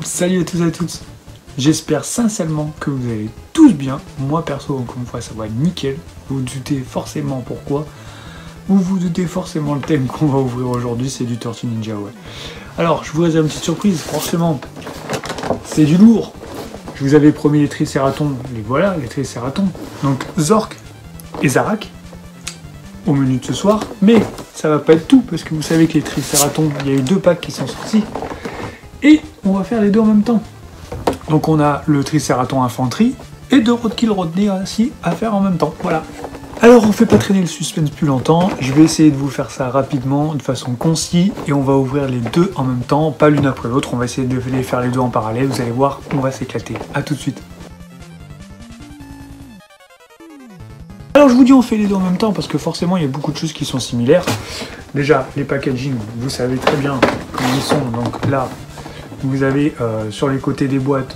Salut à tous et à toutes. J'espère sincèrement que vous allez tous bien. Moi perso, encore une fois, ça va nickel. Vous vous doutez forcément pourquoi. Vous vous doutez forcément le thème qu'on va ouvrir aujourd'hui, c'est du Tortue Ninja, ouais. Alors, je vous réserve une petite surprise, forcément. C'est du lourd. Je vous avais promis les tricératons, les voilà, les tricératons. Donc Zork et Zarak au menu de ce soir. Mais ça va pas être tout, parce que vous savez que les tricératons, il y a eu 2 packs qui sont sortis. Et on va faire les deux en même temps. Donc on a le tricératon infanterie et 2 roadkill Rodney aussi à faire en même temps. Voilà. Alors on fait pas traîner le suspense plus longtemps. Je vais essayer de vous faire ça rapidement, de façon concise, et on va ouvrir les deux en même temps, pas l'une après l'autre. On va essayer de les faire les deux en parallèle. Vous allez voir, on va s'éclater. A tout de suite. Alors je vous dis on fait les deux en même temps parce que forcément il y a beaucoup de choses qui sont similaires. Déjà les packaging, vous savez très bien comment ils sont. Donc là vous avez sur les côtés des boîtes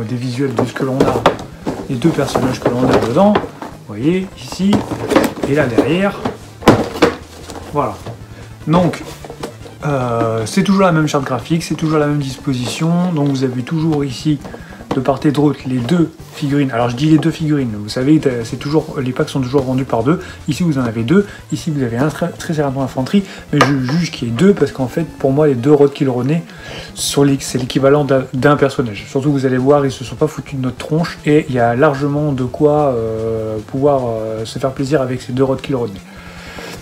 des visuels de ce que l'on a, les 2 personnages que l'on a dedans. Vous voyez ici et là derrière. Voilà. Donc c'est toujours la même charte graphique, c'est toujours la même disposition. Donc vous avez toujours ici de part et d'autre les 2 figurines. Alors je dis les 2 figurines, vous savez, c'est toujours, les packs sont toujours vendus par 2. Ici vous en avez 2, ici vous avez un tricératon infanterie, mais je juge qu'il y ait 2 parce qu'en fait pour moi les 2 roadkill Rodney c'est l'équivalent d'un personnage. Surtout vous allez voir, ils se sont pas foutus de notre tronche et il y a largement de quoi pouvoir se faire plaisir avec ces 2 roadkill Rodney.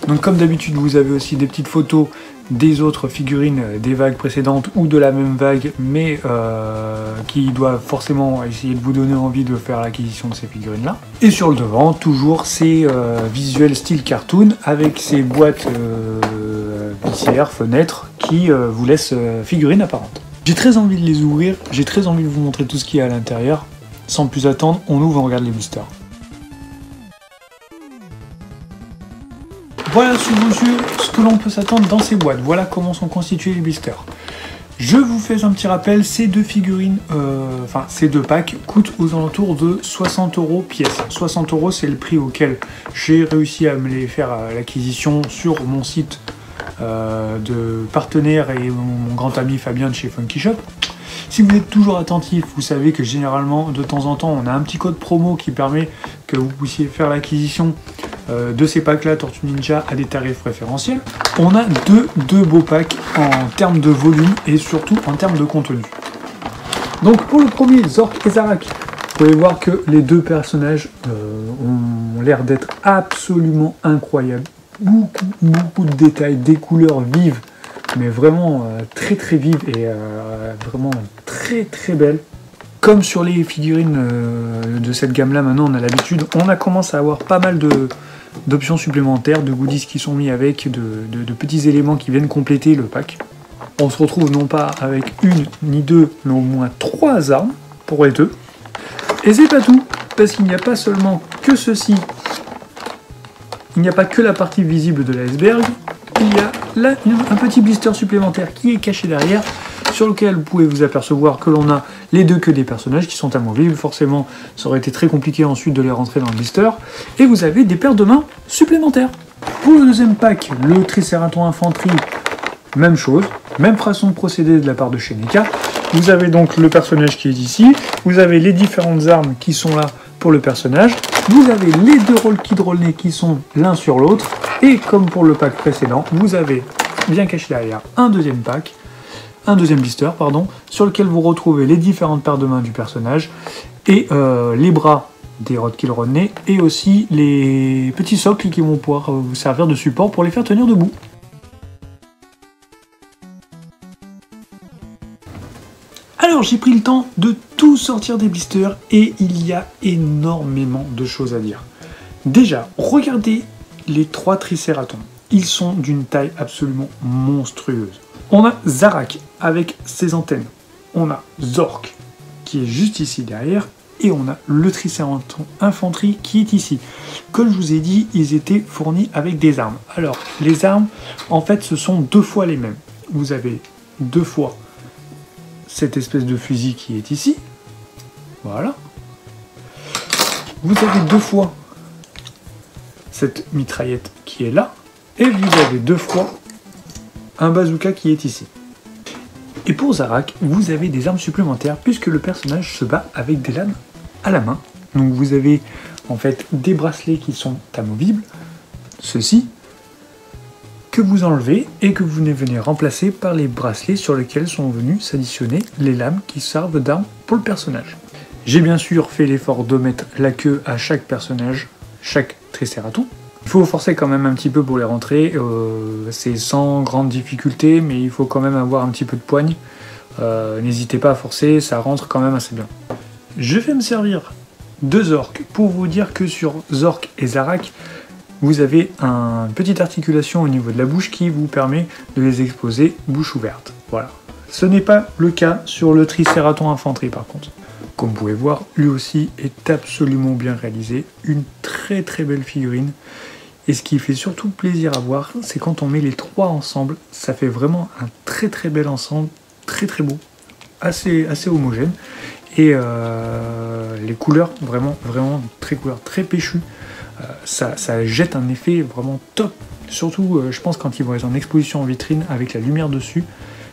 Donc comme d'habitude vous avez aussi des petites photos des autres figurines des vagues précédentes ou de la même vague, mais qui doivent forcément essayer de vous donner envie de faire l'acquisition de ces figurines là. Et sur le devant, toujours ces visuels style cartoon avec ces boîtes visières, fenêtres qui vous laissent figurines apparentes. J'ai très envie de les ouvrir, j'ai très envie de vous montrer tout ce qu'il y a à l'intérieur. Sans plus attendre, on ouvre, on regarde les boosters. Voilà sous vos yeux ce que l'on peut s'attendre dans ces boîtes. Voilà comment sont constitués les blisters. Je vous fais un petit rappel, ces 2 figurines, ces 2 packs coûtent aux alentours de 60 € pièce. 60 € c'est le prix auquel j'ai réussi à me les faire à l'acquisition sur mon site de partenaire et mon grand ami Fabien de chez Funky Shop. Si vous êtes toujours attentif, vous savez que généralement, de temps en temps, on a un petit code promo qui permet que vous puissiez faire l'acquisition de ces packs-là, Tortue Ninja, à des tarifs préférentiels. On a deux beaux packs en termes de volume et surtout en termes de contenu. Donc pour le premier, Zork et Zarak, vous pouvez voir que les 2 personnages ont l'air d'être absolument incroyables. Beaucoup de détails, des couleurs vives, mais vraiment très vives et vraiment très belles. Comme sur les figurines de cette gamme-là, maintenant on a l'habitude, on a commencé à avoir pas mal d'options supplémentaires, de goodies qui sont mis avec, de petits éléments qui viennent compléter le pack. On se retrouve non pas avec 1 ni 2, mais au moins 3 armes pour les 2. Et c'est pas tout, parce qu'il n'y a pas seulement que ceci, il n'y a pas que la partie visible de l'iceberg, il y a là un petit blister supplémentaire qui est caché derrière, sur lequel vous pouvez vous apercevoir que l'on a les 2 queues des personnages qui sont amovibles. Forcément, ça aurait été très compliqué ensuite de les rentrer dans le blister. Et vous avez des paires de mains supplémentaires. Pour le deuxième pack, le tricératon infanterie, même chose, même façon de procéder de la part de chez NECA. Vous avez donc le personnage qui est ici, vous avez les différentes armes qui sont là pour le personnage, vous avez les 2 roadkill Rodney qui sont l'un sur l'autre, et comme pour le pack précédent, vous avez bien caché derrière un deuxième blister, sur lequel vous retrouvez les différentes paires de mains du personnage, et les bras des roadkill Rodney, et aussi les petits socles qui vont pouvoir vous servir de support pour les faire tenir debout. Alors j'ai pris le temps de tout sortir des blisters et il y a énormément de choses à dire. Déjà, regardez les 3 tricératons. Ils sont d'une taille absolument monstrueuse. On a Zarak avec ses antennes. On a Zork qui est juste ici derrière. Et on a le tricératon infanterie qui est ici. Comme je vous ai dit, ils étaient fournis avec des armes. Alors, les armes, en fait, ce sont 2 fois les mêmes. Vous avez 2 fois cette espèce de fusil qui est ici. Voilà. Vous avez 2 fois cette mitraillette qui est là. Et vous avez 2 fois un bazooka qui est ici. Et pour Zarak, vous avez des armes supplémentaires puisque le personnage se bat avec des lames à la main. Donc vous avez en fait des bracelets qui sont amovibles, ceux-ci, que vous enlevez et que vous venez remplacer par les bracelets sur lesquels sont venus s'additionner les lames qui servent d'armes pour le personnage. J'ai bien sûr fait l'effort de mettre la queue à chaque personnage, chaque Triceraton. Il faut forcer quand même un petit peu pour les rentrer, c'est sans grande difficulté, mais il faut quand même avoir un petit peu de poigne. N'hésitez pas à forcer, ça rentre quand même assez bien. Je vais me servir de Zork pour vous dire que sur Zork et Zarak, vous avez une petite articulation au niveau de la bouche qui vous permet de les exposer bouche ouverte. Voilà. Ce n'est pas le cas sur le Triceraton Infanterie par contre. Comme vous pouvez voir, lui aussi est absolument bien réalisé, une très très belle figurine. Et ce qui fait surtout plaisir à voir, c'est quand on met les trois ensemble, ça fait vraiment un très très bel ensemble, très très beau, assez homogène. Et les couleurs, vraiment très péchues, ça jette un effet vraiment top. Surtout, je pense quand ils vont être en exposition en vitrine avec la lumière dessus,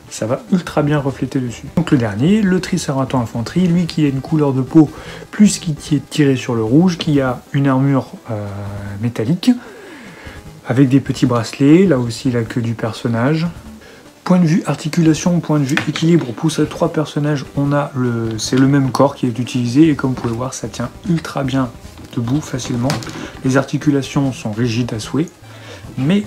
ça va ultra bien refléter dessus. Donc le dernier, le Triceraton Infanterie, lui qui a une couleur de peau plus qui est tiré sur le rouge, qui a une armure métallique, avec des petits bracelets, là aussi la queue du personnage. Point de vue articulation, point de vue équilibre, pour ces trois personnages, c'est le même corps qui est utilisé, et comme vous pouvez voir, ça tient ultra bien debout facilement. Les articulations sont rigides à souhait, mais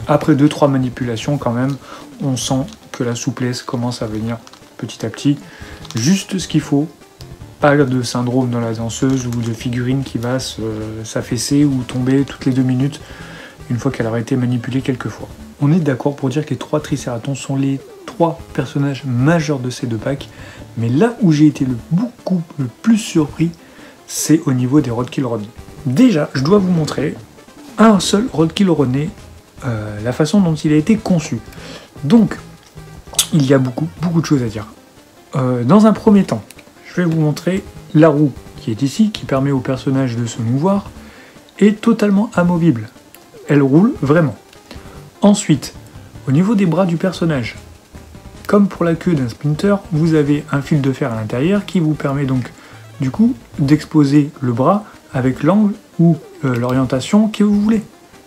après 2-3 manipulations quand même, on sent que la souplesse commence à venir petit à petit. Juste ce qu'il faut, pas de syndrome dans la danseuse ou de figurine qui va s'affaisser ou tomber toutes les 2 minutes une fois qu'elle aura été manipulée quelques fois. On est d'accord pour dire que les 3 Triceratons sont les 3 personnages majeurs de ces 2 packs, mais là où j'ai été le plus surpris, c'est au niveau des Roadkill Rodney. Déjà, je dois vous montrer un seul Roadkill Rodney, la façon dont il a été conçu. Donc, il y a beaucoup de choses à dire. Dans un premier temps, je vais vous montrer la roue qui est ici, qui permet au personnage de se mouvoir, est totalement amovible. Elle roule vraiment. Ensuite, au niveau des bras du personnage, comme pour la queue d'un Splinter, vous avez un fil de fer à l'intérieur qui vous permet donc, du coup, d'exposer le bras avec l'angle ou l'orientation que vous voulez.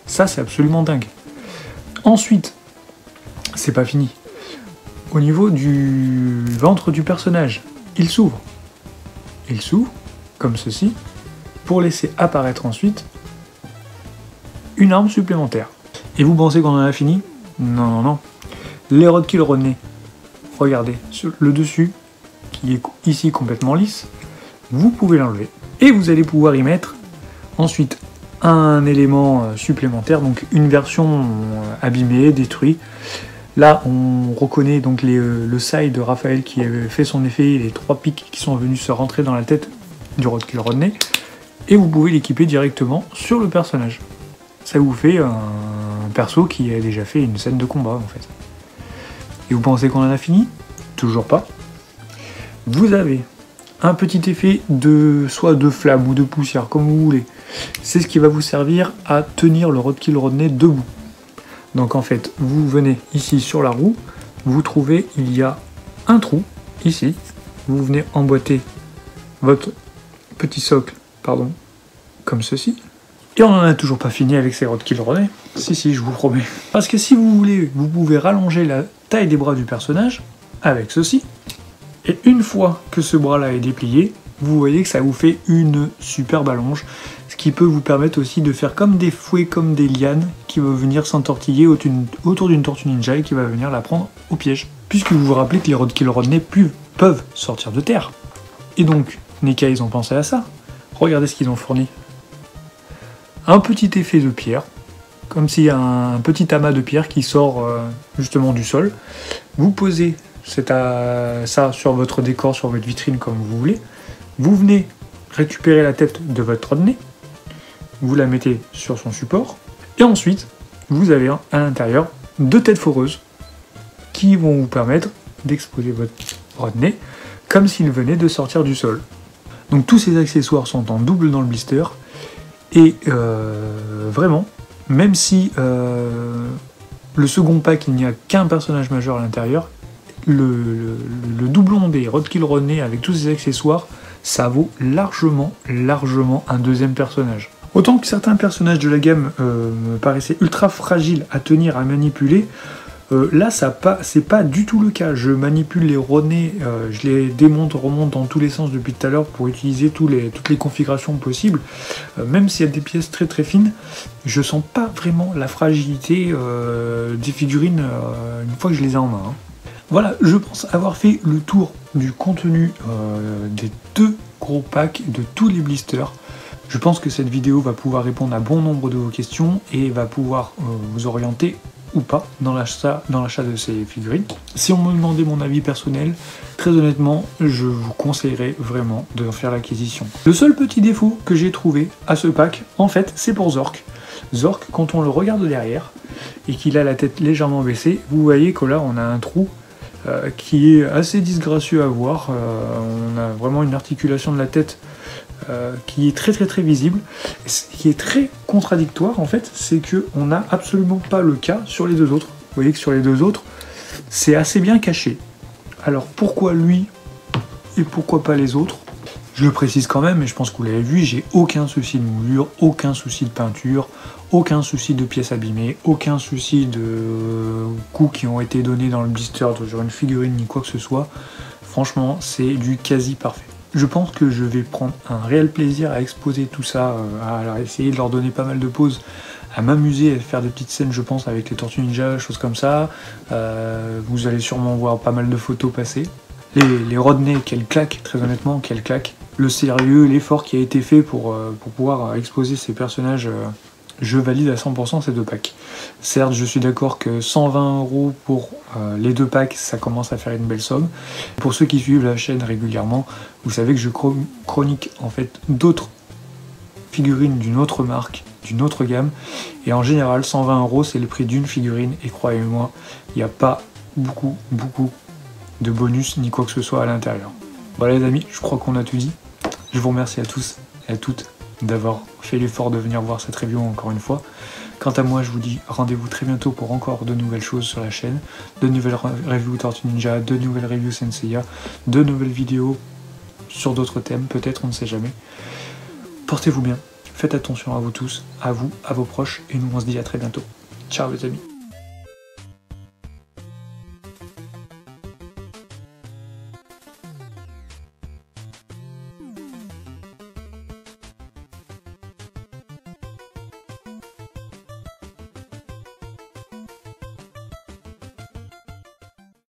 Ça, c'est absolument dingue. Ensuite, c'est pas fini. Au niveau du ventre du personnage, il s'ouvre. Il s'ouvre, comme ceci, pour laisser apparaître ensuite une arme supplémentaire. Et vous pensez qu'on en a fini? Non. Les Roadkill Rodney, regardez, sur le dessus, qui est ici complètement lisse, vous pouvez l'enlever. Et vous allez pouvoir y mettre ensuite un élément supplémentaire, donc une version abîmée, détruite. Là, on reconnaît donc le side de Raphaël qui avait fait son effet, les 3 pics qui sont venus se rentrer dans la tête du Roadkill Rodney, et vous pouvez l'équiper directement sur le personnage. Ça vous fait un perso qui a déjà fait une scène de combat en fait. Et vous pensez qu'on en a fini? Toujours pas. Vous avez un petit effet soit de flamme ou de poussière, comme vous voulez. C'est ce qui va vous servir à tenir le Roadkill Rodney debout. Donc en fait, vous venez ici sur la roue, vous trouvez, il y a un trou, ici. Vous venez emboîter votre petit socle, comme ceci. Et on n'en a toujours pas fini avec ces Roadkill Rodney. Si, je vous promets. Parce que si vous voulez, vous pouvez rallonger la taille des bras du personnage avec ceci. Et une fois que ce bras-là est déplié, vous voyez que ça vous fait une superbe allonge. Ce qui peut vous permettre aussi de faire comme des fouets, comme des lianes, qui vont venir s'entortiller autour d'une tortue ninja et qui va venir la prendre au piège. Puisque vous vous rappelez que les Roadkill Rodney peuvent sortir de terre. Et donc, NECA, ils ont pensé à ça. Regardez ce qu'ils ont fourni. Un petit effet de pierre, comme s'il y a un petit amas de pierre qui sort justement du sol. Vous posez ça sur votre décor, sur votre vitrine comme vous voulez. Vous venez récupérer la tête de votre Rodney, vous la mettez sur son support, et ensuite vous avez à l'intérieur 2 têtes foreuses qui vont vous permettre d'exposer votre Rodney comme s'il venait de sortir du sol. Donc tous ces accessoires sont en double dans le blister. Et vraiment, même si Le second pack, il n'y a qu'un personnage majeur à l'intérieur. Le doublon des Roadkill Rodney avec tous ses accessoires, ça vaut largement un deuxième personnage. Autant que certains personnages de la gamme me paraissaient ultra fragiles à tenir, à manipuler, là c'est pas du tout le cas. Je manipule les Rodney, je les démonte, remonte dans tous les sens depuis tout à l'heure pour utiliser toutes les configurations possibles. Même s'il y a des pièces très très fines, je sens pas vraiment la fragilité des figurines une fois que je les ai en main. Hein. Voilà, je pense avoir fait le tour du contenu des 2 gros packs, de tous les blisters. Je pense que cette vidéo va pouvoir répondre à bon nombre de vos questions et va pouvoir vous orienter ou pas dans l'achat de ces figurines. Si on me demandait mon avis personnel, très honnêtement, je vous conseillerais vraiment de faire l'acquisition. Le seul petit défaut que j'ai trouvé à ce pack, en fait, c'est pour Zork. Zork, quand on le regarde derrière et qu'il a la tête légèrement baissée, vous voyez que là on a un trou qui est assez disgracieux à voir. On a vraiment une articulation de la tête qui est très visible. Ce qui est très contradictoire en fait, c'est que on n'a absolument pas le cas sur les 2 autres. Vous voyez que sur les 2 autres, c'est assez bien caché. Alors pourquoi lui et pourquoi pas les autres? Je le précise quand même, mais je pense que vous l'avez vu, j'ai aucun souci de moulure, aucun souci de peinture, aucun souci de pièces abîmées, aucun souci de coups qui ont été donnés dans le blister sur une figurine ni quoi que ce soit. Franchement, c'est du quasi parfait. Je pense que je vais prendre un réel plaisir à exposer tout ça, à essayer de leur donner pas mal de pauses, à m'amuser, à faire des petites scènes, je pense, avec les Tortues Ninja, choses comme ça. Vous allez sûrement voir pas mal de photos passer. Les Rodney, quelle claque, très honnêtement, quelle claque. Le sérieux, l'effort qui a été fait pour pouvoir exposer ces personnages, je valide à 100% ces 2 packs. Certes, je suis d'accord que 120 € pour les 2 packs, ça commence à faire une belle somme. Pour ceux qui suivent la chaîne régulièrement, vous savez que je chronique en fait d'autres figurines d'une autre marque, d'une autre gamme, et en général, 120 € c'est le prix d'une figurine, et croyez-moi, il n'y a pas beaucoup de bonus ni quoi que ce soit à l'intérieur. Voilà les amis, je crois qu'on a tout dit. Je vous remercie à tous et à toutes d'avoir fait l'effort de venir voir cette review encore une fois. Quant à moi, je vous dis rendez-vous très bientôt pour encore de nouvelles choses sur la chaîne, de nouvelles reviews Tortues Ninja, de nouvelles reviews Senseiya, de nouvelles vidéos sur d'autres thèmes, peut-être, on ne sait jamais. Portez-vous bien, faites attention à vous tous, à vous, à vos proches, et nous on se dit à très bientôt. Ciao les amis.